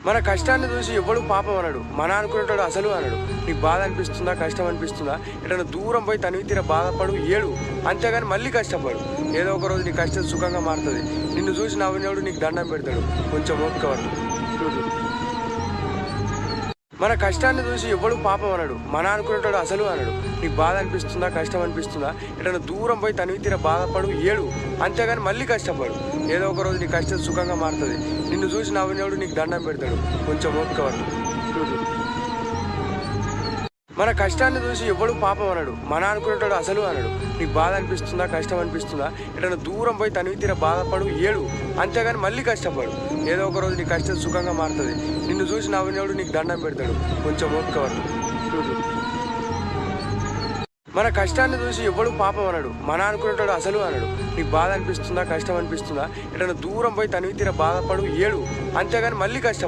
మన కష్టాన్ని చూసి ఎవ్వడు పాపం అనడు, మన అనుకునేటాడు అసలు అనడు. నీకు బాధ అనిపిస్తుందా, కష్టం అనిపిస్తుందా, ఎటైనా దూరం పోయి తనివి తీర బాధపడు, ఏడు, అంతేగాని మళ్ళీ కష్టపడు. ఏదో ఒక రోజు నీ కష్టం సుఖంగా మారుతుంది. నిన్ను చూసి నవ్వినోడు నీకు దండం పెడతాడు. కొంచెం ఓపిక పట్టు. చూడు, మన కష్టాన్ని చూసి ఎవ్వడు పాపం అనడు, మన అనుకునేటాడు అసలు అనడు. నీకు బాధ అనిపిస్తుందా, కష్టం అనిపిస్తుందా, ఎటైనా దూరం పోయి తనివి తీర బాధపడు, ఏడు, అంతేగాని మళ్ళీ కష్టపడు. ఏదో ఒక రోజు నీ కష్టం సుఖంగా మారుతుంది. నిన్ను చూసి నవ్వినోడు నీకు దండం పెడతాడు. కొంచెం ఓపిక పట్టు. చూడు, మన కష్టాన్ని చూసి ఎవ్వడు పాపం అనడు, మన అనుకునేటాడు అసలు అనడు. నీకు బాధ అనిపిస్తుందా, కష్టం అనిపిస్తుందా, ఎటైనా దూరం పోయి తనివి తీర బాధపడు, ఏడు, అంతేగాని మళ్ళీ కష్టపడు. ఏదో ఒక రోజు నీ కష్టం సుఖంగా మారుతుంది. నిన్ను చూసి నవ్వినోడు నీకు దండం పెడతాడు. కొంచెం ఓపిక పట్టు. చూడు, మన కష్టాన్ని చూసి ఎవ్వడు పాపం అనడు, మన అనుకునేటాడు అసలు అనడు. నీకు బాధ అనిపిస్తుందా, కష్టం అనిపిస్తుందా, ఎటైనా దూరం పోయి తనివి తీర బాధపడు, ఏడు, అంతేగాని మళ్ళీ కష్టపడు.